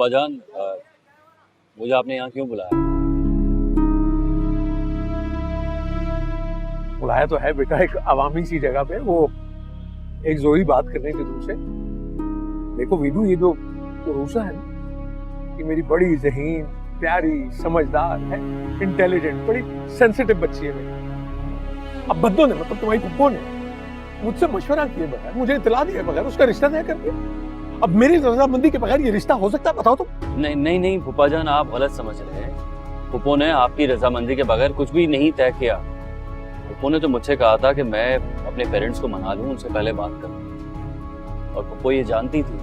फूफा जान, मुझे आपने यहाँ क्यों बुलाया? बुलाया तो है बेटा, एक अवामी सी जगह पे। वो एक जरूरी बात करनी थी तुमसे। देखो विदु, ये जो उरूसा है ना, ये मेरी बड़ी ज़हीन, प्यारी, समझदार है, इंटेलिजेंट, बड़ी सेंसिटिव बच्ची है मेरी। अब बद्दो ने, मतलब तुम्हारी पप्पो ने मुझसे मशवरा किए बगैर, मुझे इत्तला दिए बगैर उसका रिश्ता तय कर दिया। अब मेरी रजामंदी के बगैर ये रिश्ता हो सकता है? बताओ तो। नहीं नहीं नहीं फूफा जान, आप गलत समझ रहे हैं। फूफो ने आपकी रजामंदी के बगैर कुछ भी नहीं तय किया। फूफो ने तो मुझसे कहा था कि मैं अपने पेरेंट्स को मना लूं, उनसे पहले बात करूं। और फूफो ये जानती थी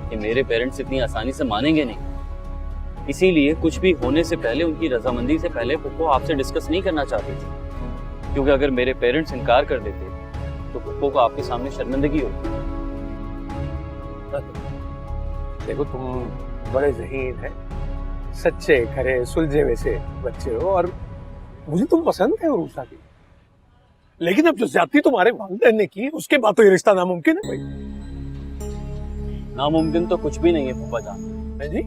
कि मेरे पेरेंट्स इतनी आसानी से मानेंगे नहीं, इसीलिए कुछ भी होने से पहले, उनकी रजामंदी से पहले फूफो आपसे डिस्कस नहीं करना चाहती थी। क्योंकि अगर मेरे पेरेंट्स इनकार कर देते तो फूफो को आपके सामने शर्मिंदगी होती। देखो तुम बड़े ज़हीन हैं, सच्चे खरे सुलझे वैसे बच्चे हो, और मुझे तुम पसंद है उरूसा की। लेकिन अब जो ज्यादती तुम्हारे वालिदैन ने की, उसके बाद तो ये रिश्ता नामुमकिन है भाई। नामुमकिन तो कुछ भी नहीं है फूफा जान। है जी?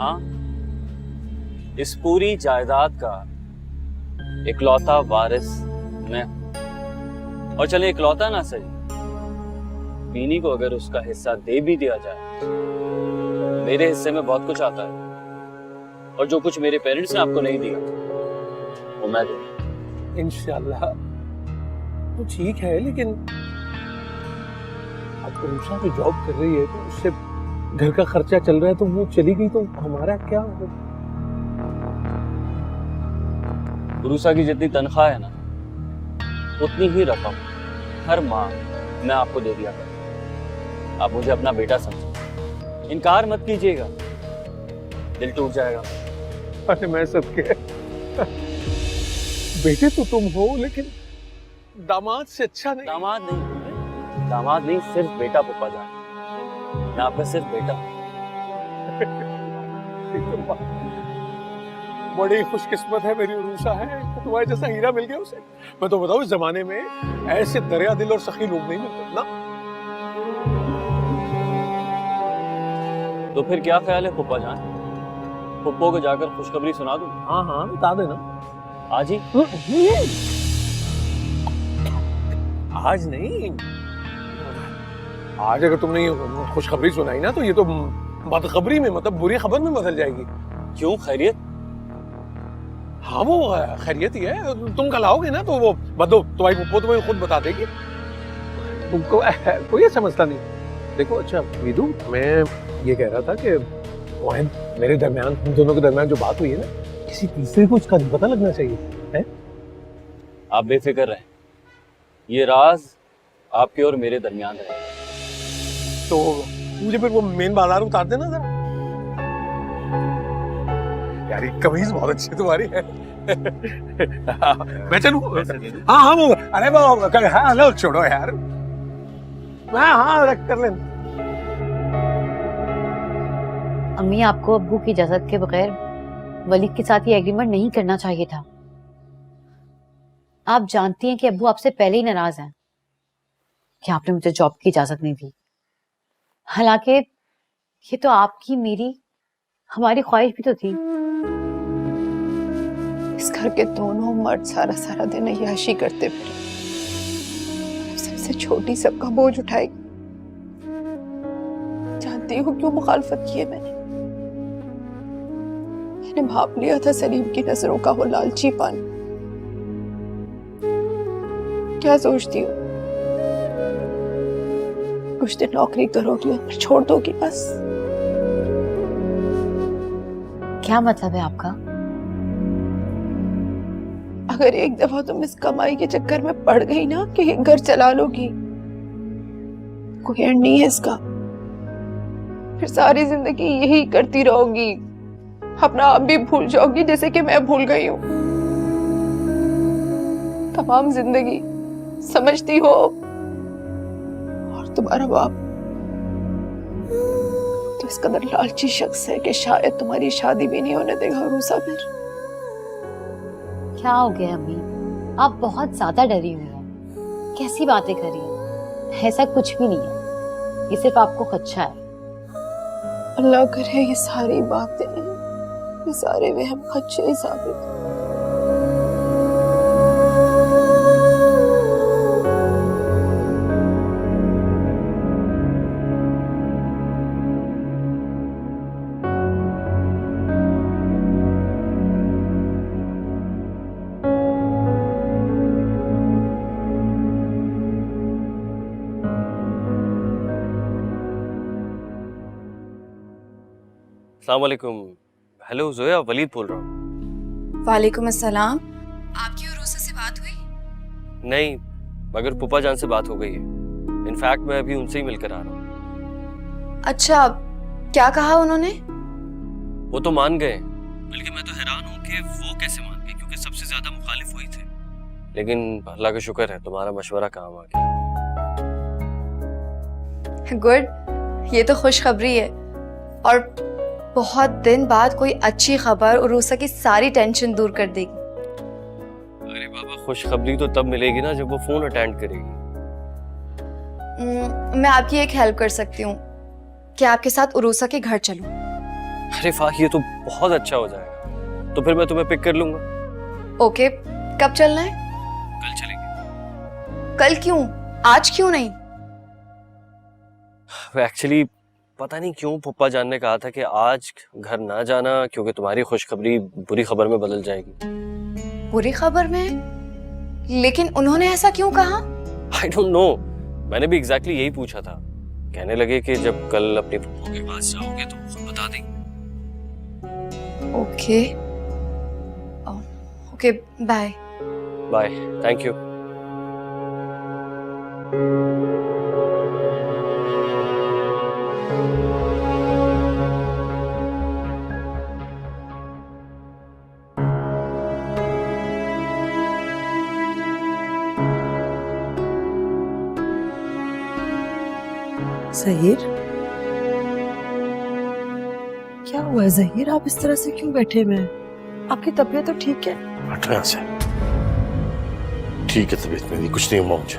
हाँ, इस पूरी जायदाद का इकलौता वारिस मैं हूं। और चले इकलौता ना सही, बीनी को अगर उसका हिस्सा दे भी दिया जाए, मेरे हिस्से में बहुत कुछ आता है। और जो कुछ मेरे पेरेंट्स ने आपको नहीं दिया वो मैं दूंगा। इंशाल्लाह तो ठीक है, लेकिन अब उरूसा तो जॉब कर रही है, तो उससे घर का खर्चा चल रहा है, तो वो चली गई तो हमारा क्या होगा? उरूसा की जितनी तनख्वाह है ना, उतनी ही रकम हर माह मैं आपको दे दिया करूं। आप मुझे अपना बेटा समझो, इनकार मत कीजिएगा, दिल टूट जाएगा। अरे मैं सबके बेटे तो तुम हो, लेकिन दामाद से अच्छा नहीं। दामाद नहीं, सिर्फ बेटा फूफा जान। मैं आपका सिर्फ बेटा। बड़ी खुशकिस्मत है मेरी उरूसा है, तुम्हारे जैसा हीरा मिल गया उसे। मैं तो बताऊं, इस जमाने में ऐसे दरिया दिल और सखी लोग नहीं मिलते ना। तो फिर क्या ख्याल है फूफा जान, फूफो को जाकर खुशखबरी सुना दूं? हाँ हाँ, बता देना। आज ही? आज नहीं, आज अगर तुमने ये खुशखबरी सुनाई ना, तो ये तो बदखबरी में, मतलब बुरी खबर में बदल जाएगी। क्यों, खैरियत? हाँ वो खैरियत ही है। तुम कल आओगे ना, तो वो बदो तुम्हारी पप्पो तुम्हें खुद बता देगी। तुमको कोई समझता नहीं। देखो अच्छा विदु, मैं ये कह रहा था कि मेरे दरमियान, हम दोनों के दरमियान जो बात हुई है ना, किसी तीसरे को उसका नहीं पता लगना चाहिए है? आप बेफिक्र रहें, ये राज आपके और मेरे दरमियान रहेगा। तो मुझे फिर वो मेन बाजार उतार देना जरा। यार ये कमीज बहुत अच्छी तुम्हारी है। मैं चलूं? हाँ हाँ वो, अरे वो हाँ लो छोड़ो यार, हाँ रख कर लेना। अम्मी, आपको अब्बू की इजाजत के बगैर वली के साथ ये एग्रीमेंट नहीं करना चाहिए था। आप जानती हैं कि अब्बू आपसे पहले ही नाराज हैं कि आपने मुझे जॉब की इजाजत नहीं दी। हालांकि ये तो आपकी, मेरी, हमारी ख्वाहिश भी तो थी। इस घर के दोनों मर्द सारा सारा दिन अय्याशी करते फिरे, सबसे छोटी सबका बोझ उठाई। जानती हो क्यों मुखालफत की है मैंने भाप लिया था सलीम की नजरों का वो लालचीपन। क्या सोचती हो, कुछ दिन नौकरी करोगी और फिर छोड़ दोगी बस? क्या मतलब है आपका? अगर एक दफा तुम इस कमाई के चक्कर में पड़ गई ना कि एक घर चला लोगी, कोई एंड नहीं है इसका। फिर सारी जिंदगी यही करती रहोगी, अपना आप भी भूल जाओगी जैसे कि मैं भूल गई हूँ। तमाम जिंदगी समझती हो, और तुम्हारा बाप तो इस कदर लालची शख्स है कि शायद तुम्हारी शादी भी नहीं होने देगा उरूसा फिर। क्या हो गया अम्मी, आप बहुत ज्यादा डरी हुई हैं। कैसी बातें कर रही हैं? ऐसा कुछ भी नहीं है, ये सिर्फ आपको खदशा है। अल्लाह करे ये सारी बातें, ये सारे वहम खच्चे ही साबित हों। अस्सलाम वालेकुम। हेलो जोया, वलीद बोल रहा हूँ। वालेकुम अस्सलाम। आपकी और रोसा से बात हुई? नहीं, मगर पुप्पा जान से बात हो गई है। इनफैक्ट मैं अभी उनसे ही मिलकर आ रहा हूँ। अच्छा, क्या कहा उन्होंने? वो तो मान गए, बल्कि मैं तो हैरान हूँ कि वो कैसे मान गए, क्योंकि सबसे ज्यादा मुखालिफ वही थे। लेकिन अल्लाह का शुक्र है तुम्हारा मशवरा काम आ गया। गुड, ये तो खुशखबरी है। और बहुत दिन बाद कोई अच्छी खबर उरूसा की सारी टेंशन दूर कर देगी। अरे बाबा, खुशखबरी तो तब मिलेगी ना जब वो फोन अटेंड करेगी। मैं आपकी एक हेल्प कर सकती हूँ, क्या आपके साथ उरूसा के घर चलूं? अरे वाह, ये तो बहुत अच्छा हो जाएगा। तो फिर मैं तुम्हें पिक कर लूंगा। ओके, कब चलना है? कल चलेंगे। कल क्यों? आज क्यों नहीं? एक्चुअली पता नहीं क्यों पुप्पा जान ने कहा था कि आज घर ना जाना, क्योंकि तुम्हारी खुशखबरी बुरी खबर में बदल जाएगी। बुरी खबर में? लेकिन उन्होंने ऐसा क्यों कहा? आई डोंट नो, मैंने भी एग्जैक्टली यही पूछा था। कहने लगे कि जब कल अपनी पुप्पो के पास जाओगे तो खुद बता देंगे। Okay okay, bye bye, thank you. Zaheer, क्या हुआ है ज़हीर? आप इस तरह से क्यों बैठे हुए हैं? आपकी तबीयत तो ठीक है? हटो यहाँ से। ठीक है तबीयत मेरी, कुछ नहीं हुआ मुझे।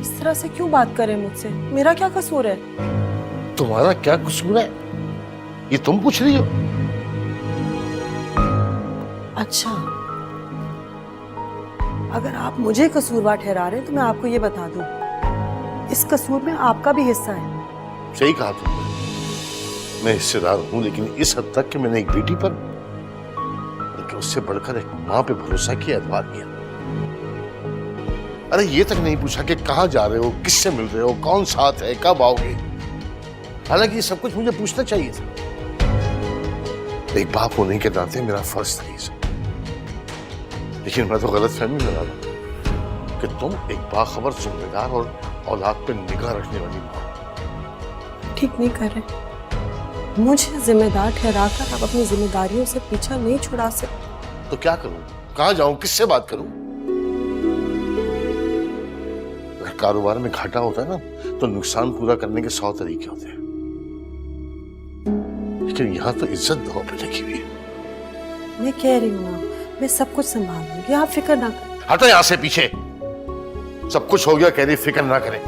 इस तरह से क्यों बात कर रहे हैं मुझसे? मेरा क्या कसूर है? तुम्हारा क्या कसूर है ये तुम पूछ रही हो? अच्छा, अगर आप मुझे कसूरवार ठहरा रहे हैं तो मैं आपको ये बता दूं, इस कसूर में आपका भी हिस्सा है। सही कहा तुमने, मैं हिस्सेदार हूं, लेकिन इस हद तक कि मैंने एक बेटी पर, बल्कि उससे बढ़कर एक माँ पे भरोसा किया, एतबार किया। अरे ये तक नहीं पूछा कि कहाँ जा रहे हो, किससे मिल रहे हो, कौन साथ है, कब आओगे। हालांकि ये सब कुछ मुझे पूछना चाहिए था। एक बाप होने के नाते मेरा फर्ज था ये सब। लेकिन मैं तो गलत फहमी में रहा कि तुम एक बाखबर, जिम्मेदार और औलाद पे निगाह रखने वाली माँ। ठीक नहीं कर रहे। मुझे जिम्मेदार ठहराकर आप अपनी जिम्मेदारियों से पीछा नहीं छुड़ा सकते। तो क्या करूं, कहाँ जाऊं, किससे बात करूं? अगर कारोबार में घाटा होता है ना, तो नुकसान पूरा करने के 100 तरीके होते हैं, लेकिन यहाँ तो इज्जत दांव पे लगी हुई है। मैं कह रही हूँ ना, मैं सब कुछ संभाल लूंगी, आप फिक्र ना करें। हटो यहाँ से पीछे। सब कुछ हो गया, कह रही फिक्र ना करें।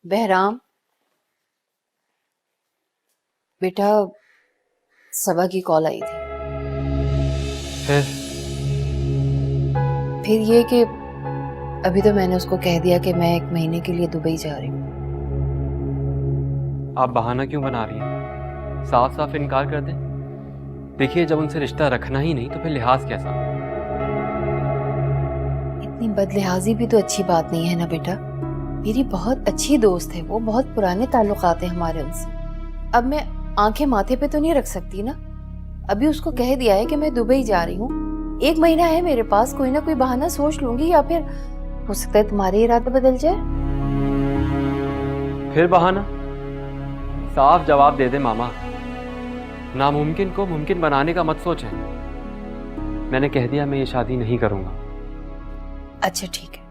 बहराम बेटा, सबा की कॉल आई थी। फिर ये कि अभी तो मैंने उसको कह दिया कि मैं 1 महीने के लिए दुबई जा रही हूँ। आप बहाना क्यों बना रही हैं? साफ साफ इनकार कर दें। देखिए, जब उनसे रिश्ता रखना ही नहीं तो फिर लिहाज कैसा? इतनी बदलिहाजी भी तो अच्छी बात नहीं है ना बेटा। मेरी बहुत अच्छी दोस्त है वो, बहुत पुराने ताल्लुकात हैं हमारे उनसे। अब मैं आंखें माथे पे तो नहीं रख सकती ना। अभी उसको कह दिया है कि मैं दुबई जा रही हूँ, 1 महीना है मेरे पास, कोई ना कोई बहाना सोच लूंगी, या फिर हो सकता है तुम्हारे इरादे बदल जाए। फिर बहाना? साफ जवाब दे दे मामा। नामुमकिन को मुमकिन बनाने का मत सोचें। मैंने कह दिया मैं ये शादी नहीं करूंगा। अच्छा ठीक है,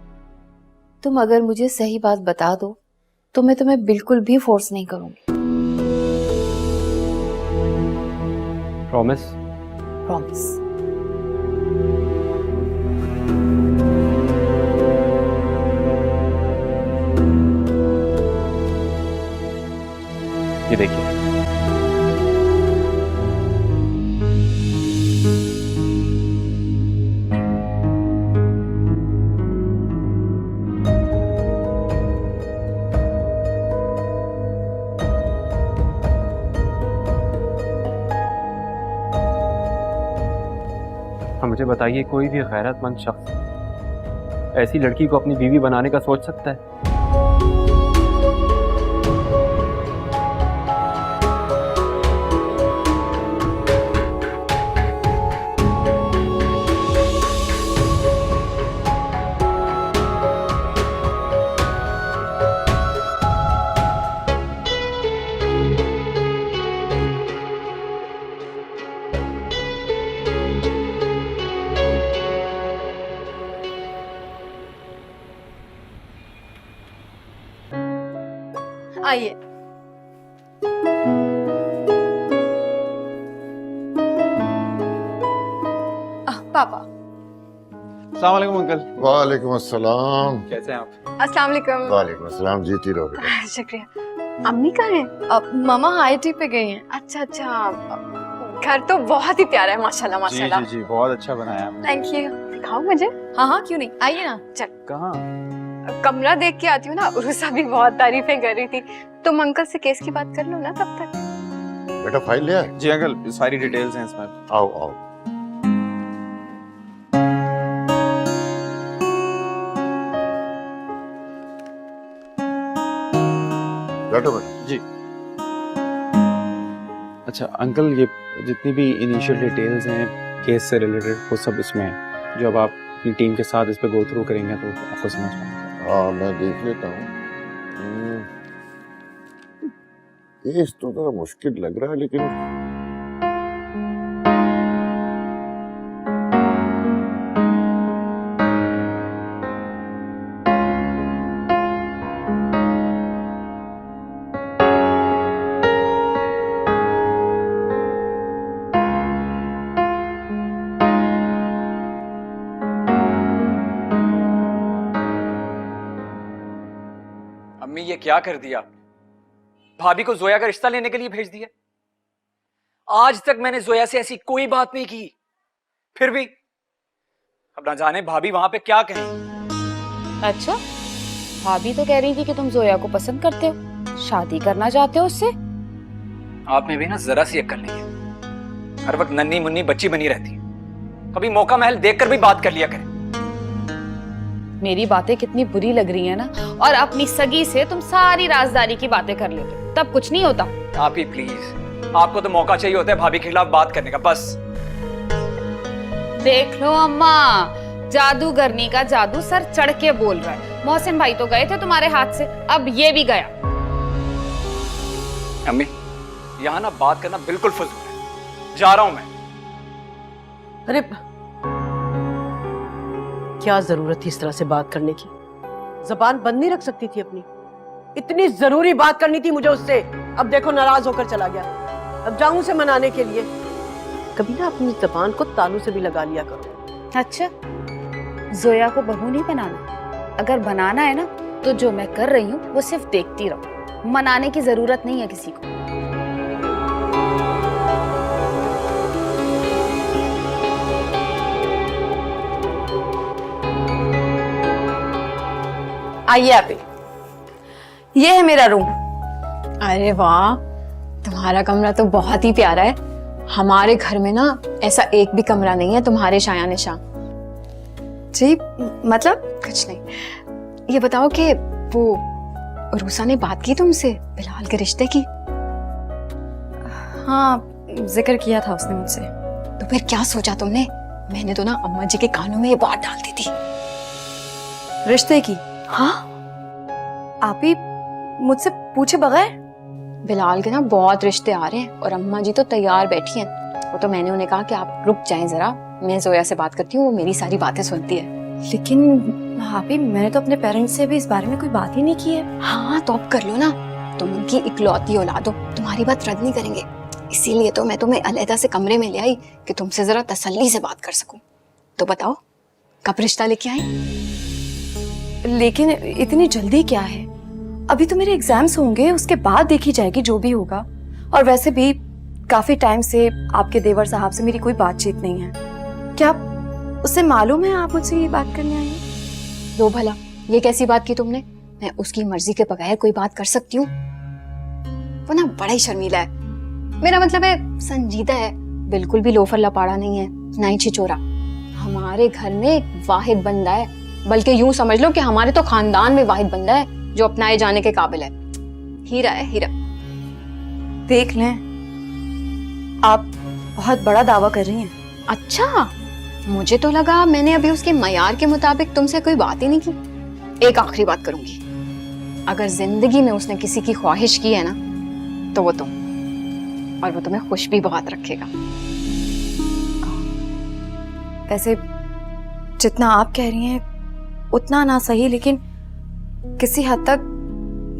तुम अगर मुझे सही बात बता दो तो मैं तुम्हें बिल्कुल भी फोर्स नहीं करूंगी। प्रॉमिस? प्रॉमिस। ये देखिए। अब मुझे बताइए, कोई भी गैरतमंद शख्स ऐसी लड़की को अपनी बीवी बनाने का सोच सकता है? आइए। पापा। अस्सलाम वालेकुम अंकल। वालेकुम अस्सलाम। कैसे हैं आप? अस्सलाम वालेकुम। वालेकुम अस्सलाम। जीती रहो बेटा। शुक्रिया। अम्मी कहाँ हैं? मामा IT पे गई हैं। अच्छा अच्छा, घर तो बहुत ही प्यारा है, माशाल्लाह माशाल्लाह। जी जी जी, बहुत अच्छा बनाया आपने। Thank you. दिखाओ मुझे। हाँ हाँ क्यों नहीं, आइए ना। चल कहाँ? कमरा देख के आती हूँ ना, उर्सा भी बहुत तारीफें कर रही थी। तुम अंकल से केस की बात कर लो ना तब तक। बेटा फाइल ले आए? जी अंकल, सारी डिटेल्स हैं इसमें। आओ आओ। बैठो बेटा। जी। अच्छा अंकल, ये जितनी भी इनिशियल डिटेल्स हैं केस से रिलेटेड, वो सब इसमें है। जो अब आप अपनी टीम के साथ इस पे गो थ्रू करेंगे तो आपको समझ पाएंगे। हाँ मैं देख लेता हूँ। केस तो थोड़ा मुश्किल लग रहा है, लेकिन अम्मी ये क्या कर दिया आपने? भाभी को जोया का रिश्ता लेने के लिए भेज दिया। आज तक मैंने जोया से ऐसी कोई बात नहीं की, फिर भी अब ना जाने भाभी वहां पे क्या कहें। अच्छा, भाभी तो कह रही थी कि तुम जोया को पसंद करते हो, शादी करना चाहते हो उससे। आप में भी ना जरा सी अक्ल नहीं है, हर वक्त नन्ही मुन्नी बच्ची बनी रहती है। कभी मौका महल देखकर भी बात कर लिया करें। मेरी बातें कितनी बुरी लग रही है ना, और अपनी सगी से तुम सारी राजदारी की बातें कर लेते हो, तब कुछ नहीं होता। आप ही प्लीज, आपको तो मौका चाहिए होता है भाभी के खिलाफ बात करने का, बस। देख लो अम्मा, जादूगरनी का जादू सर चढ़ के बोल रहा है। मोहसिन भाई तो गए थे तुम्हारे हाथ से, अब ये भी गया। अम्मी यहाँ ना बात करना बिल्कुल फजूल है, जा रहा हूं मैं। अरे क्या जरूरत थी इस तरह से बात करने की? जबान बंद नहीं रख सकती थी अपनी? इतनी जरूरी बात करनी थी मुझे उससे, अब देखो नाराज होकर चला गया। अब जाऊं उसे मनाने के लिए? कभी ना अपनी जबान को तालू से भी लगा लिया करो। अच्छा, जोया को बहू नहीं बनाना? अगर बनाना है ना तो जो मैं कर रही हूँ वो सिर्फ देखती रहो, मनाने की जरूरत नहीं है किसी को। आइए आप, ये है मेरा रूम। अरे वाह, तुम्हारा कमरा तो बहुत ही प्यारा है। हमारे घर में ना ऐसा एक भी कमरा नहीं है तुम्हारे शाया निशा। जी मतलब कुछ नहीं। ये बताओ कि वो रूसा ने बात की तुमसे बिलाल के रिश्ते की? हाँ, जिक्र किया था उसने मुझसे। तो फिर क्या सोचा तुमने? मैंने तो ना अम्मा जी के कानों में ये बात डाल दी थी रिश्ते की। हाँ, आप ही मुझसे पूछे बगैर? बिलाल के ना बहुत रिश्ते आ रहे हैं और अम्मा जी तो तैयार बैठी हैं। वो तो मैंने उन्हें कहा कि आप रुक जाएं जरा, मैं जोया से बात करती हूँ, वो मेरी सारी बातें सुनती है। लेकिन भाभी, मैंने तो अपने पेरेंट्स से भी इस बारे में कोई बात ही नहीं की है। हाँ तो अब कर लो ना, तुम उनकी इकलौती औलाद हो, तुम्हारी बात रद्द नहीं करेंगे। इसीलिए तो मैं तुम्हें अलहदा से कमरे में ले आई कि तुमसे जरा तसल्ली से बात कर सकूं। तो बताओ कब रिश्ता लेके आई? लेकिन इतनी जल्दी क्या है? अभी तो मेरे एग्जाम्स होंगे, उसके बाद देखी जाएगी जो भी होगा। और वैसे भी काफी टाइम से आपके देवर साहब से मेरी कोई बातचीत नहीं है। क्या उससे मालूम है आप मुझसे ये बात करने आई हैं? दो भला, ये कैसी बात की तुमने? मैं उसकी मर्जी के बगैर कोई बात कर सकती हूँ? वो ना बड़ा ही शर्मीला है, मेरा मतलब है संजीदा है, बिल्कुल भी लोफर लपाड़ा नहीं है, ना ही छिचोरा। हमारे घर में एक वाहिद बंदा है, बल्कि यूं समझ लो कि हमारे तो खानदान में वाहिद बंदा है जो अपनाए जाने के काबिल है। हीरा है, हीरा। देख लें, आप बहुत बड़ा दावा कर रही हैं। अच्छा, मुझे तो लगा मैंने अभी उसके मयार के मुताबिक तुमसे कोई बात ही नहीं की। एक आखिरी बात करूंगी, अगर जिंदगी में उसने किसी की ख्वाहिश की है ना तो वो तुम, और वो तुम्हें खुश भी बहुत रखेगा। वैसे जितना आप कह रही हैं उतना ना सही, लेकिन किसी हद तक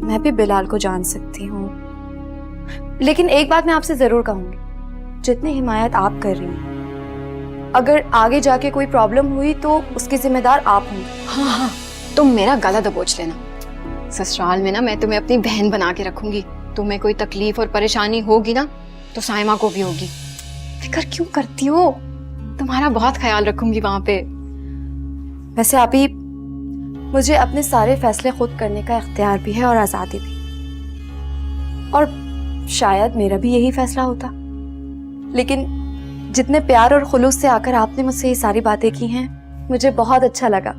मैं भी बिलाल को जान सकती हूँ। लेकिन एक बात मैं आपसे जरूर कहूंगी, जितनी हिमायत आप कर रही हैं, अगर आगे जाके कोई प्रॉब्लम हुई तो उसकी जिम्मेदार आप होंगे। हाँ हाँ, तुम मेरा गला दबोच लेना। ससुराल में ना मैं तुम्हें अपनी बहन बना के रखूंगी। तुम्हें कोई तकलीफ और परेशानी होगी ना तो साइमा को भी होगी। फिक्र क्यों करती हो, तुम्हारा बहुत ख्याल रखूंगी वहां पे। वैसे आप ही, मुझे अपने सारे फैसले खुद करने का इख्तियार भी है और आज़ादी भी, और शायद मेरा भी यही फैसला होता। लेकिन जितने प्यार और खुलूस से आकर आपने मुझसे ये सारी बातें की हैं, मुझे बहुत अच्छा लगा।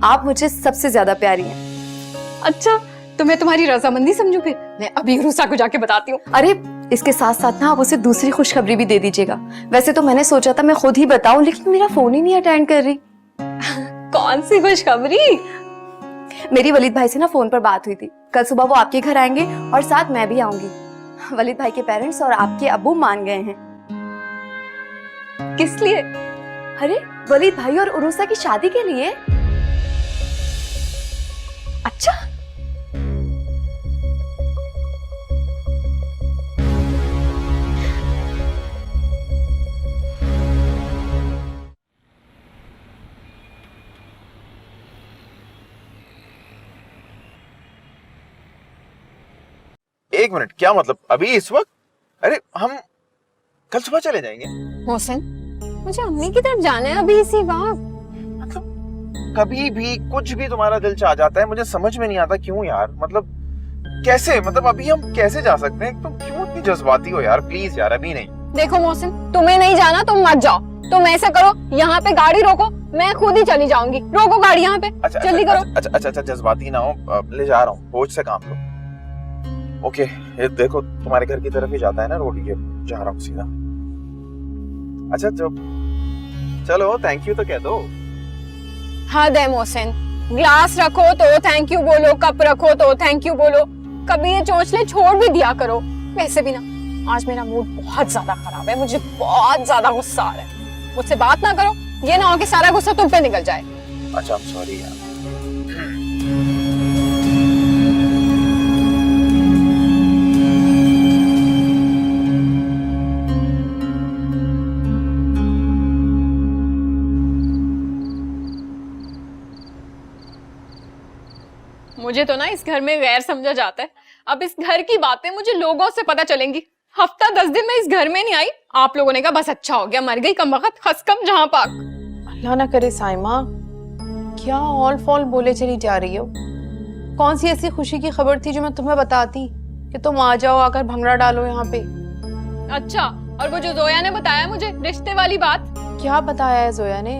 आप मुझे सबसे ज्यादा प्यारी हैं। अच्छा, तो मैं तुम्हारी रजामंदी समझूं? फिर मैं अभी रूसा को जाके बताती हूँ। अरे इसके साथ साथ ना आप उसे दूसरी खुशखबरी भी दे दीजिएगा। वैसे तो मैंने सोचा था मैं खुद ही बताऊं, लेकिन मेरा फोन ही नहीं अटेंड कर रही। कौन सी खुशखबरी? मेरी वलीद भाई से ना फोन पर बात हुई थी। कल सुबह वो आपके घर आएंगे और साथ मैं भी आऊंगी। वलीद भाई के पेरेंट्स और आपके अब्बू मान गए हैं। किस लिए? अरे वलीद भाई और उरूसा की शादी के लिए। अच्छा, एक मिनट, क्या मतलब अभी इस वक्त? अरे हम कल सुबह चले जाएंगे। मोहसिन, मुझे अम्मी की तरफ जाना है अभी इसी वक्त। मतलब कभी भी कुछ भी तुम्हारा दिल चाह जाता है, मुझे समझ में नहीं आता क्यों यार। मतलब कैसे, मतलब अभी हम कैसे जा सकते हैं? तुम क्यों इतनी जज्बाती हो यार? प्लीज यार, अभी नहीं। देखो मोहसिन, तुम्हें नहीं जाना तुम मत जाओ। तुम ऐसा करो, यहाँ पे गाड़ी रोको, मैं खुद ही चली जाऊंगी। रोको गाड़ी यहाँ पे। अच्छा, जल्दी करो। अच्छा, जज्बाती ना हो, ले जा रहा हूँ, होश से काम लो। ओके, ये देखो तुम्हारे घर की तरफ ही जाता है ना रोड, ये जा रहा हूँ सीधा। अच्छा चलो थैंक यू तो कह दो। हद है मोहसिन, ग्लास रखो तो थैंक यू बोलो, कप रखो तो थैंक यू बोलो। कभी ये चोंचले छोड़ भी दिया करो। वैसे भी ना आज मेरा मूड बहुत ज्यादा खराब है, मुझे बहुत ज्यादा गुस्सा आ रहा है। मुझसे बात ना करो, ये ना हो कि सारा गुस्सा तुम पे निकल जाए। अच्छा, सॉरी यार। मुझे तो ना इस घर में गैर समझा जाता है। अब इस घर की बातें मुझे लोगों से पता चलेंगी। हफ्ता 10 दिन में इस घर में नहीं आई, आप लोगों ने कहा बस अच्छा हो गया, मर गई कमबख्त, खसकम जहां पाक। अल्लाह ना करे साइमा, क्या ऑल फॉल बोले चली जा रही हो? कौन सी ऐसी खुशी की खबर थी जो मैं तुम्हें बताती कि तुम आ जाओ, आकर भंगड़ा डालो यहाँ पे? अच्छा, और वो जो जोया ने बताया मुझे रिश्ते वाली बात? क्या बताया है जोया ने?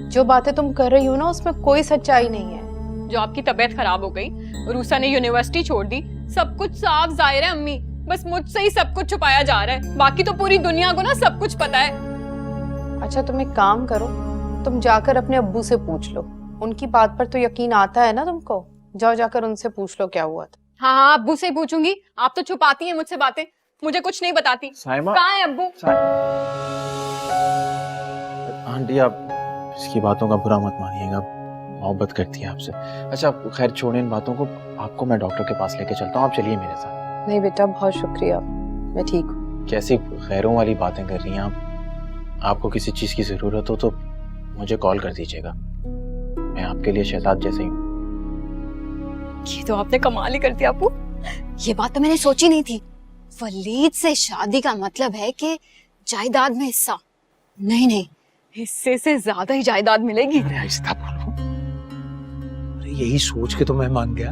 जो बातें तुम कर रही हो ना उसमें कोई सच्चाई नहीं है। जो आपकी तबीयत खराब हो गई, रूसा ने यूनिवर्सिटी छोड़ दी, सब कुछ साफ जाहिर है अम्मी, बस मुझसे ही सब कुछ छुपाया जा रहा है। बाकी तो पूरी दुनिया को ना सब कुछ पता है। अच्छा तुम एक काम करो, तुम जाकर अपने अब्बू से पूछ लो, उनकी बात पर तो यकीन आता है ना तुमको। जाओ जाकर उनसे पूछ लो क्या हुआ था। हाँ हाँ, अब्बू से ही पूछूंगी। आप तो छुपाती हैं मुझसे बातें, मुझे कुछ नहीं बताती। साइमा, कहाँ है अब्बू? आंटी आप इसकी बातों का बुरा मत मानिएगा, मोहब्बत करती है आपसे। अच्छा खैर छोड़ें इन बातों को, आपको मैं डॉक्टर के पास लेके चलता हूँ, आप चलिए मेरे साथ। नहीं बेटा, बहुत शुक्रिया, मैं ठीक हूँ। कैसी खैरों वाली बातें कर रही हैं आप? आपको किसी चीज की जरूरत हो तो मुझे कॉल कर दीजिएगा, मैं आपके लिए शहजाद जैसे ही हूँ। ये तो आपने कमाल ही कर दिया अब्बू, ये बात तो मैंने सोची नहीं थी। वलीद से शादी का मतलब है कि जायदाद में हिस्सा? नहीं नहीं, हिस्से से ज्यादा ही जायदाद मिलेगी। अरे आहिस्ता बोलो, अरे यही सोच के तो मैं मान गया,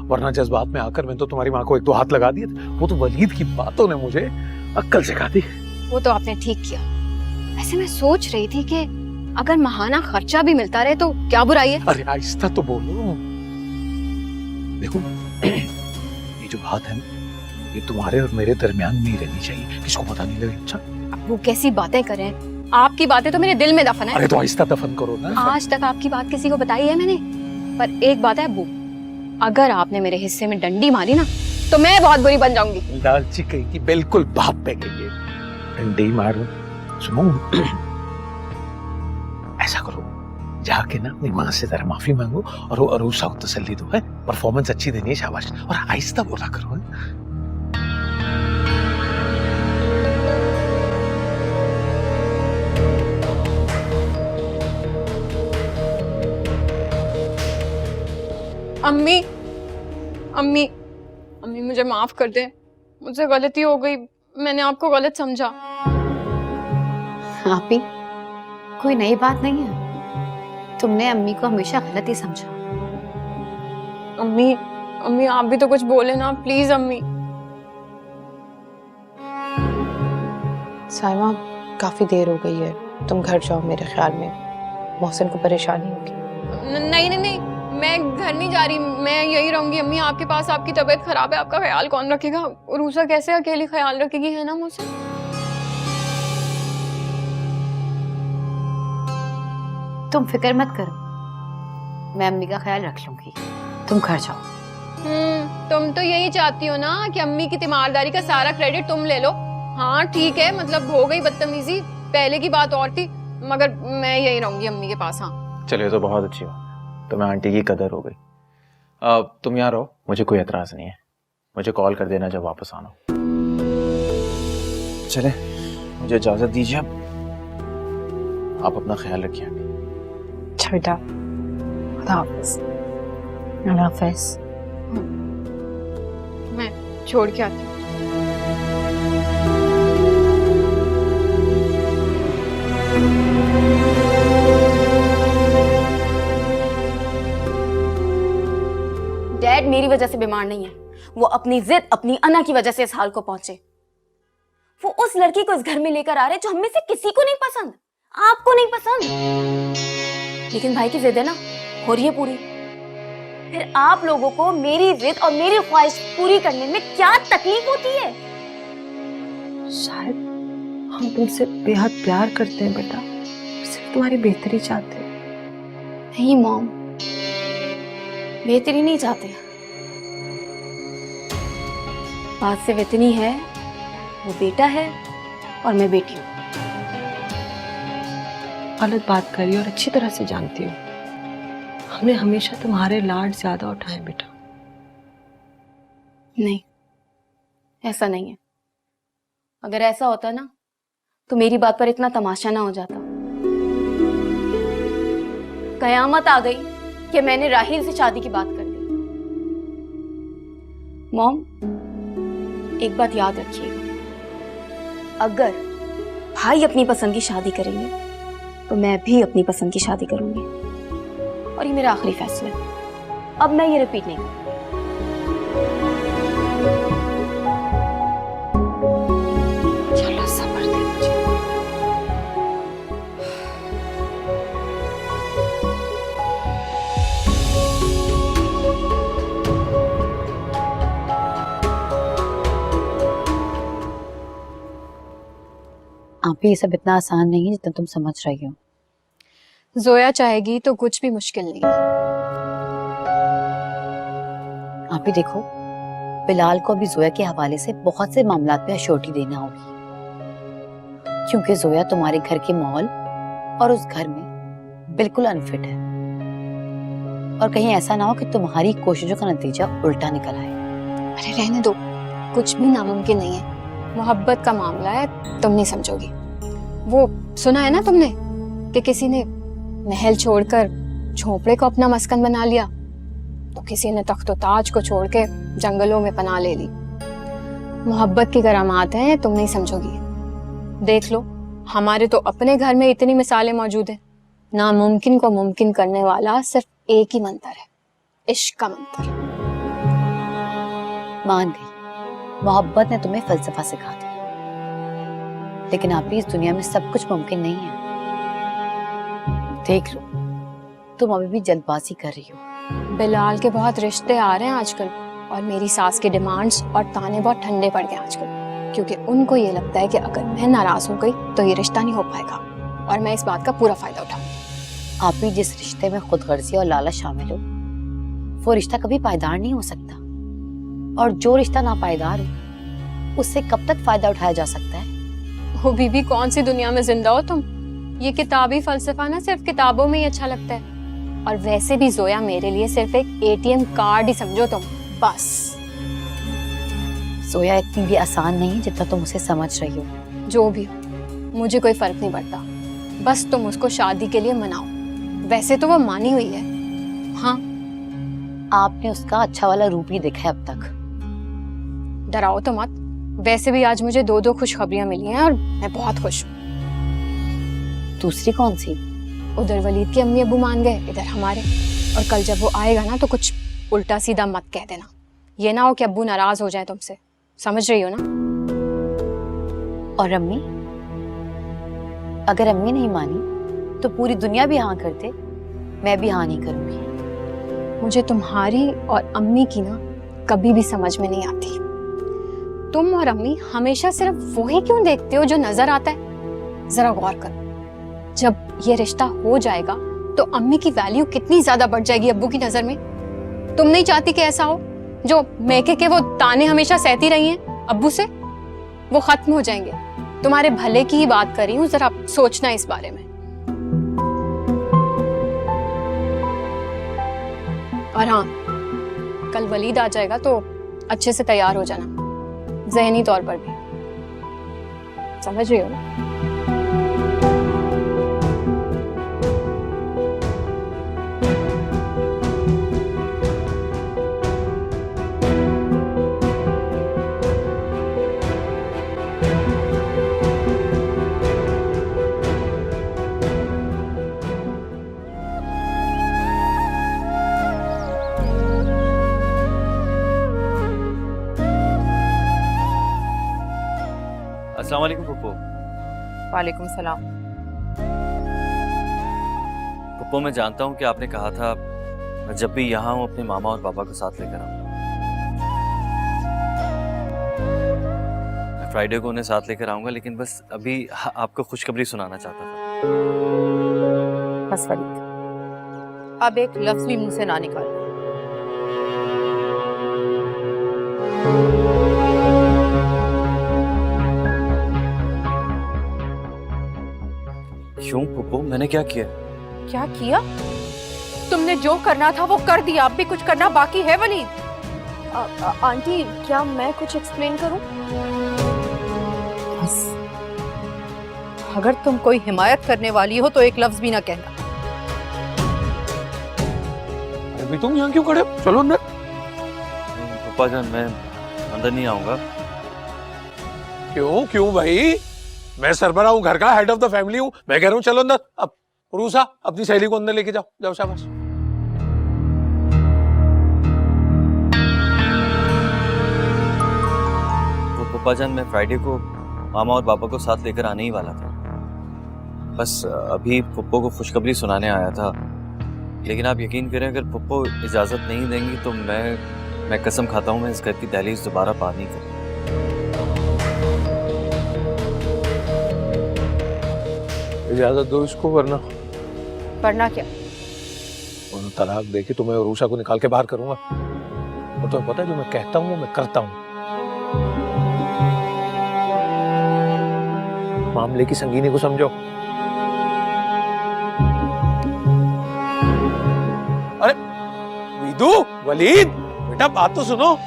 वरना जज्बात में आकर मैं तो तुम्हारी माँ को एक दो हाथ लगा दिए थे। वो तो वलीद की बातों ने मुझे अक्ल सिखा दी। वो तो आपने ठीक किया। ऐसे मैं सोच रही थी कि अगर माहाना खर्चा भी मिलता रहे तो क्या बुराई है। अरे आहिस्ता तो बोलो, देखो ये जो बात है ये तुम्हारे और मेरे दरमियान में ही रहनी चाहिए, किसको पता नहीं लगे। अच्छा वो कैसी बातें करें, आपकी बातें तो मेरे दिल में दफन है। अरे तो आहिस्ता दफन करो ना। आज तक आपकी बात किसी को बताई है मैंने, पर एक बात है अब्बू, अगर आपने मेरे हिस्से में डंडी मारी ना तो मैं बहुत बुरी बन जाऊंगी। लालची कहेगी, बिल्कुल बाप पे कहिए, डंडी मारो। सुनो ऐसा करो, जाके ना अपनी माँ से जरा माफी मांगो और वो अरूसा को तसल्ली दो, है परफॉर्मेंस अच्छी देनी है, शाबाश, और आहिस्ता बोला करो। है? अम्मी अम्मी अम्मी मुझे माफ कर दे, मुझसे गलती हो गई, मैंने आपको गलत समझा। आपी कोई नई बात नहीं है, तुमने अम्मी को हमेशा गलत ही समझा। अम्मी अम्मी आप भी तो कुछ बोले ना, प्लीज अम्मी। साइमा काफी देर हो गई है, तुम घर जाओ, मेरे ख्याल में मोहसिन को परेशानी होगी। नहीं नहीं नहीं, मैं घर नहीं जा रही, मैं यही रहूंगी अम्मी आपके पास। आपकी तबीयत खराब है, आपका ख्याल कौन रखेगा? रूसा कैसे अकेली ख्याल रखेगी, है ना मुझसे? तुम फिक्र मत करो, मैं अम्मी का ख्याल रख लूंगी, तुम घर जाओ। तुम तो यही चाहती हो ना कि अम्मी की तीमारदारी का सारा क्रेडिट तुम ले लो। हाँ ठीक है, मतलब हो गई बदतमीजी, पहले की बात और थी, मगर मैं यही रहूंगी अम्मी के पास। हाँ चलिए तो बहुत अच्छी बात, तो मैं आंटी की कदर हो गई। तुम यहाँ रहो, मुझे कोई एतराज नहीं है, मुझे कॉल कर देना जब वापस आना। चले मुझे इजाजत दीजिए, आप अपना ख्याल रखिए। अच्छा बेटा, खुदा हाफिज। अल्लाह हाफिज। मैं छोड़ के आती हूँ। डैड मेरी वजह से बीमार नहीं है, वो अपनी जिद, अपनी अना की वजह से इस हाल को पहुंचे। वो उस लड़की को इस घर में लेकर आ रहे जो हम में से किसी को नहीं पसंद, आपको नहीं पसंद, लेकिन भाई की जिद है ना, हो रही है पूरी। फिर आप लोगों को मेरी जिद और मेरी ख्वाहिश पूरी करने में क्या तकलीफ होती है? शायद हम तुमसे बेहद प्यार करते हैं बेटा, सिर्फ तुम्हारी बेहतरी चाहते हैं। नहीं मॉम, बेहतरी नहीं चाहते, बात सिर्फ इतनी है, वो बेटा है और मैं बेटी हूँ। गलत बात करी और अच्छी तरह से जानती हूँ, हमने हमेशा तुम्हारे लाड ज्यादा उठाए बेटा। नहीं, ऐसा नहीं है। अगर ऐसा होता ना तो मेरी बात पर इतना तमाशा ना हो जाता। कयामत आ गई कि मैंने राहिल से शादी की बात कर दी। मॉम, एक बात याद रखिएगा, अगर भाई अपनी पसंद की शादी करेंगे तो मैं भी अपनी पसंद की शादी करूंगी, और ये मेरा आखिरी फैसला है। अब मैं ये रिपीट नहीं करूंगी। चलो सब्र दे मुझे। आप ही ये सब इतना आसान नहीं है जितना तुम समझ रही हो। जोया चाहेगी तो कुछ भी मुश्किल नहीं है। आप ही देखो, बिलाल को अभी जोया के हवाले से बहुत से मामलात में अश्योरिटी देना होगी, क्योंकि जोया तुम्हारे घर के माहौल और उस घर में बिल्कुल अनफिट है, और कहीं ऐसा ना हो कि तुम्हारी कोशिशों का नतीजा उल्टा निकल आए। अरे रहने दो, कुछ भी नामुमकिन नहीं है। मोहब्बत का मामला है, तुम नहीं समझोगी। वो सुना है ना तुमने कि किसी ने महल छोड़कर झोपड़े को अपना मस्कन बना लिया, तो किसी ने तख्तो ताज को छोड़ के जंगलों में पनाह ले ली। मोहब्बत की करामात हैं, तुम नहीं समझोगी। देख लो, हमारे तो अपने घर में इतनी मिसालें मौजूद हैं। नामुमकिन को मुमकिन करने वाला सिर्फ एक ही मंत्र है, इश्क का मंत्र। मान गई, मोहब्बत ने तुम्हें फलसफा सिखा दिया, लेकिन आप ही इस दुनिया में सब कुछ मुमकिन नहीं है। देख लो, तुम अभी भी जल्दबाजी कर रही हो। बिलाल के बहुत रिश्ते आ रहे हैं आजकल, और मेरी सास के डिमांड्स और ताने बहुत ठंडे पड़ गए आजकल, क्योंकि उनको ये लगता है कि अगर मैं नाराज हो गई तो ये रिश्ता नहीं हो पाएगा, और मैं इस बात का पूरा फायदा उठाऊंगी। आप ही जिस रिश्ते में खुदगर्जी और लालच शामिल हो, वो रिश्ता कभी पायदार नहीं हो सकता, और जो रिश्ता नापायदार हो उससे कब तक फायदा उठाया जा सकता है? वो बीबी, कौन सी दुनिया में जिंदा हो तुम? ये किताबी फलसफा ना सिर्फ किताबों में ही अच्छा लगता है, और वैसे भी जोया मेरे लिए सिर्फ एक एटीएम कार्ड ही समझो तुम, बस। जोया इतनी भी आसान नहीं जितना तुम उसे समझ रही हो। जो भी हो, मुझे कोई फर्क नहीं पड़ता, बस तुम उसको शादी के लिए मनाओ। वैसे तो वो मानी हुई है। हाँ, आपने उसका अच्छा वाला रूप ही देखा है अब तक। डराओ तो मत। वैसे भी आज मुझे 2 खुशखबरियां मिली हैं और मैं बहुत खुश हूँ। दूसरी कौन सी? उधर वलीद के अम्मी अब्बू मान गए, इधर हमारे। और कल जब वो आएगा ना तो कुछ उल्टा सीधा मत कह देना, ये ना हो कि अब्बू नाराज हो जाए तुमसे। समझ रही हो ना? और अम्मी? अगर अम्मी नहीं मानी तो पूरी दुनिया भी हाँ करते, मैं भी हाँ नहीं करूंगी। मुझे तुम्हारी और अम्मी की ना कभी भी समझ में नहीं आती। तुम और अम्मी हमेशा सिर्फ वही क्यों देखते हो जो नजर आता है? जरा गौर करो, जब ये रिश्ता हो जाएगा तो अम्मी की वैल्यू कितनी ज्यादा बढ़ जाएगी अब्बू की नजर में। तुम नहीं चाहती कि ऐसा हो? जो मैके के वो ताने हमेशा सहती रही हैं अब्बू से, वो खत्म हो जाएंगे। तुम्हारे भले की ही बात कर रही हूँ, जरा सोचना इस बारे में। और हाँ, कल वलीद आ जाएगा तो अच्छे से तैयार हो जाना, ज़हनी तौर पर भी। समझ रही हो ना? अस्सलाम वालेकुम पप्पू। वालेकुम सलाम। पप्पू, मैं जानता हूँ कि आपने कहा था मैं जब भी यहाँ हूँ अपने मामा और पापा को साथ लेकर आऊँ। मैं फ्राइडे को उन्हें साथ लेकर आऊँगा, लेकिन बस अभी आपको खुशखबरी सुनाना चाहता था। बस वलीद, अब एक लफ्ज भी मुंह से ना निकाल। क्यों पप्पू, मैंने क्या किया? क्या किया? तुमने जो करना था वो कर दिया, अब भी कुछ करना बाकी है वलीद। आंटी, क्या मैं कुछ एक्सप्लेन करूं? बस, अगर तुम कोई हिमायत करने वाली हो तो एक लफ्ज भी ना कहना। अभी तुम यहाँ क्यों खड़े हो? चलो अंदर। पप्पा जान, मैं अंदर नहीं आऊंगा। क्यों क्यों भाई? मैं सरबराह हूँ, घर का हेड ऑफ द फैमिली हूँ, मैं कह रहा हूँ चलो अंदर। अब रूसा, अपनी सहेली को अंदर लेके जाओ। जाओ, शाबाश। तो पप्पा जान, मैं फ्राइडे को मामा और पापा को साथ लेकर आने ही वाला था। बस अभी पप्पो को खुशखबरी सुनाने आया था, लेकिन आप यकीन करें, अगर पप्पो इजाजत नहीं देंगी तो मैं कसम खाता हूँ मैं इस घर की दहलीज दोबारा पार नहीं करूँगा। इजाजत दो इसको, वरना वरना क्या? तलाक दे के तुम्हें और उषा को निकाल के बाहर करूंगा। और तुम्हें पता है जो मैं कहता हूँ वो मैं करता हूँ। मामले की संगीनी को समझो। अरे विदु, वलीद, बेटा बात तो सुनो।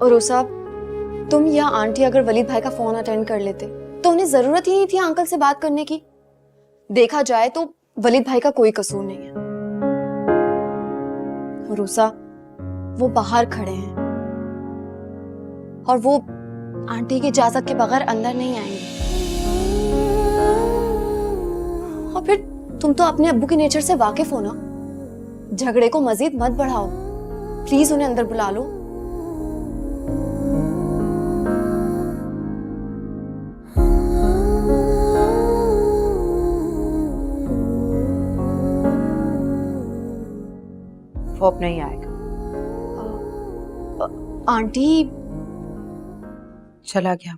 और साहब, तुम या आंटी अगर वलीद भाई का फोन अटेंड कर लेते तो उन्हें जरूरत ही नहीं थी अंकल से बात करने की। देखा जाए तो वलीद भाई का कोई कसूर नहीं है। रूसा, वो बाहर खड़े हैं और वो आंटी की इजाजत के बगैर अंदर नहीं आएंगे। और फिर तुम तो अपने अब्बू के नेचर से वाकिफ हो ना, झगड़े को मजीद मत बढ़ाओ। प्लीज उन्हें अंदर बुला लो। वो अब नहीं आएगा। आंटी चला गया।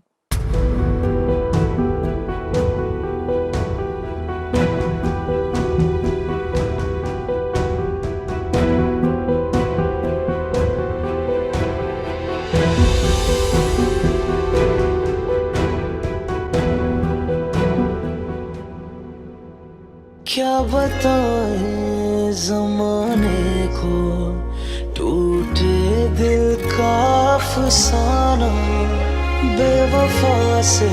क्या बताएं ज़माने को, टूटे दिल का अफसाना, बेवफा से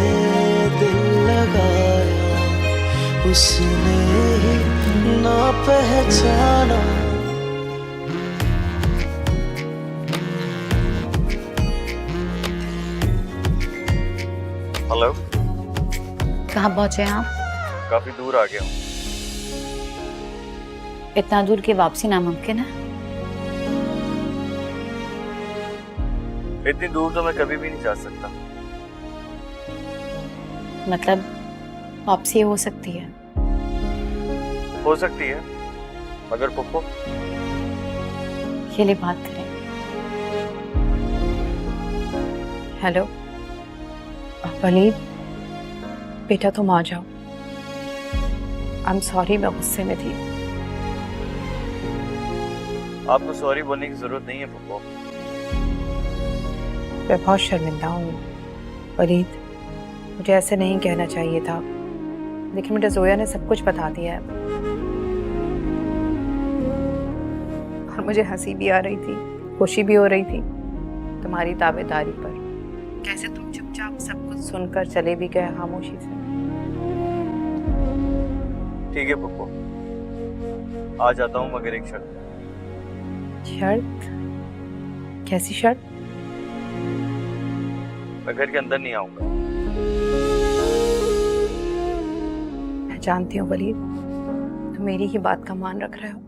दिल लगाया उसने ही ना पहचाना। हेलो, कहाँ पहुंचे हैं आप? काफी दूर आ गया हूँ। इतना दूर की वापसी नामुमकिन है। इतनी दूर तो मैं कभी भी नहीं जा सकता। मतलब वापसी हो सकती है? हो सकती है, मगर पप्पो ये लिए बात करें। हेलो वलीद, बेटा तुम आ जाओ। आई एम सॉरी, मैं गुस्से में थी। आपको सॉरी बोलने की जरूरत नहीं है पप्पो। मैं बहुत शर्मिंदा हूँ वलीद, मुझे ऐसे नहीं कहना चाहिए था, लेकिन मुझे जोया ने सब कुछ बता दिया है और मुझे हंसी भी आ रही थी, खुशी भी हो रही थी तुम्हारी ताबेदारी पर। कैसे तुम चुपचाप सब कुछ सुनकर चले भी गए खामोशी से। ठीक है पप्पो, आ जाता हूँ, मगर एक शर्त। शर्त? कैसी शर्त? मैं घर के अंदर नहीं आऊंगा। मैं जानती हूँ वलीद, तुम मेरी ही बात का मान रख रहे हो।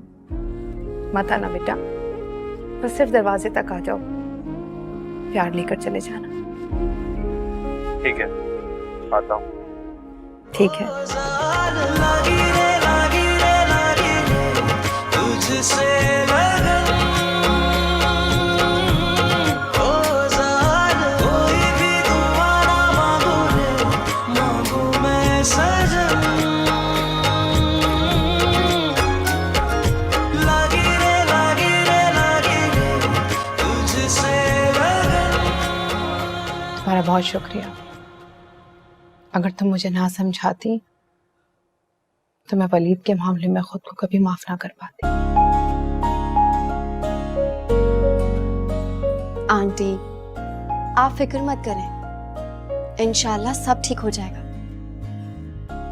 मत आना बेटा, बस सिर्फ दरवाजे तक आ जाओ, प्यार लेकर चले जाना। ठीक है, आता हूँ। ठीक है। तुम्हारा बहुत शुक्रिया। अगर तुम मुझे ना समझाती तो मैं वलीद के मामले में खुद को कभी माफ ना कर पाती। आंटी, आप फिक्र मत करें, इंशाल्लाह सब ठीक हो जाएगा।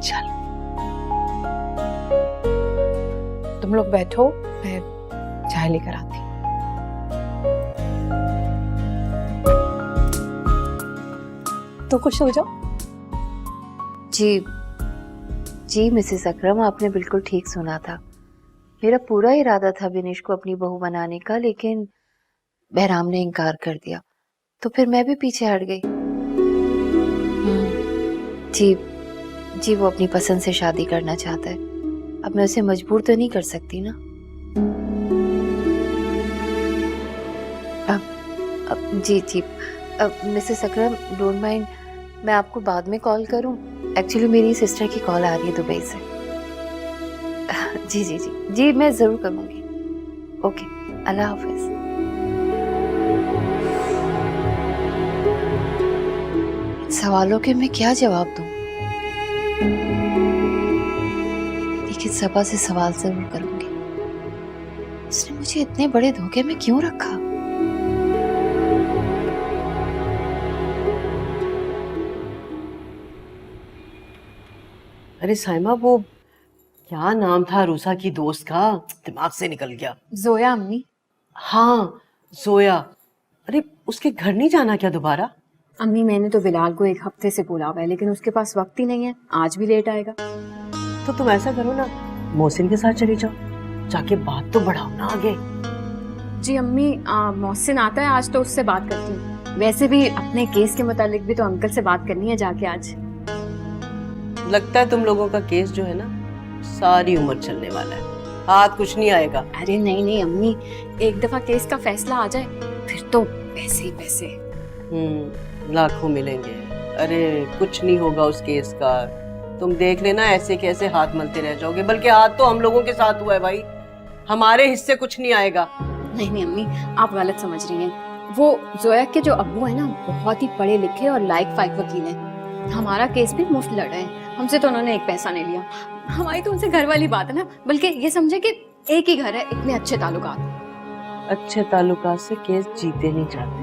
चलो तुम लोग बैठो, मैं चाय लेकर आती। तो खुश हो जाओ। जी मिसेस अकरम, आपने बिल्कुल ठीक सुना था। मेरा पूरा इरादा था बिनिश को अपनी बहू बनाने का, लेकिन बहराम ने इनकार कर दिया, तो फिर मैं भी पीछे हट गई। जी जी, वो अपनी पसंद से शादी करना चाहता है। अब मैं उसे मजबूर तो नहीं कर सकती ना। अब जी जी, मिसेस अकरम डोंट माइंड, मैं आपको बाद में कॉल करूं? एक्चुअली मेरी सिस्टर की कॉल आ रही है दुबई से। जी जी जी जी, मैं जरूर करूंगी। ओके, अल्लाह हाफिज। सवालों के मैं क्या जवाब दूं? लेकिन सबा से सवाल जरूर करूंगी। उसने मुझे इतने बड़े धोखे में क्यों रखा? अरे साइमा, वो क्या नाम था रूसा की दोस्त का, दिमाग से निकल गया। जोया अम्मी। हाँ, जोया। अरे उसके घर नहीं जाना क्या दोबारा? अम्मी मैंने तो बिलाल को 1 हफ्ते से बोला हुआ है, लेकिन उसके पास वक्त ही नहीं है, आज भी लेट आएगा। तो तुम ऐसा करो ना, मोहसिन के साथ चली जाओ, जाके बात तो बढ़ाओ ना आगे। जी अम्मी, मोहसिन आता है आज तो उससे बात करती हूँ। वैसे भी अपने केस के मुतालिक भी तो अंकल से बात करनी है जाके आज। लगता है तुम लोगों का केस जो है ना, सारी उम्र चलने वाला है, हाथ कुछ नहीं आएगा। अरे नहीं नहीं अम्मी, एक दफा केस का फैसला आ जाए फिर तो पैसे ही पैसे। लाखों मिलेंगे। अरे कुछ नहीं होगा उस केस का, तुम देख लेना, ऐसे कैसे हाथ मलते रह जाओगे। बल्कि हाथ तो हम लोगों के साथ हुआ है भाई, हमारे हिस्से कुछ नहीं आएगा। नहीं नहीं अम्मी, आप गलत समझ रही हैं। वो जोया के जो अब्बू है ना, बहुत ही पढ़े लिखे और लायक फाइक वकील हैं। हमारा केस भी मुफ्त लड़ा है, हमसे तो उन्होंने 1 पैसा नहीं लिया। हमारी तो उनसे घर वाली बात है ना, बल्कि ये समझे कि एक ही घर है, इतने अच्छे ताल्लुकात। अच्छे ताल्लुकात से केस जीते नहीं जाते,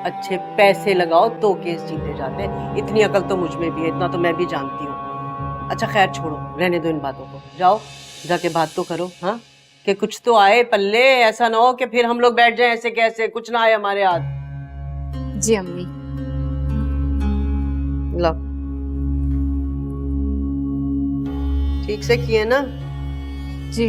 अच्छे पैसे लगाओ तो केस जीते जाते। इतनी अकल तो मुझ में भी है, इतना तो मैं भी जानती हूँ। अच्छा खैर छोड़ो, रहने दो इन बातों को, जाओ जाके बात तो करो। हाँ, कि कुछ तो आए पल्ले, ऐसा ना हो कि फिर हम लोग बैठ जाएं ऐसे कैसे, कुछ ना आए हमारे हाथ। जी अम्मी। लो, ठीक से किए ना? जी।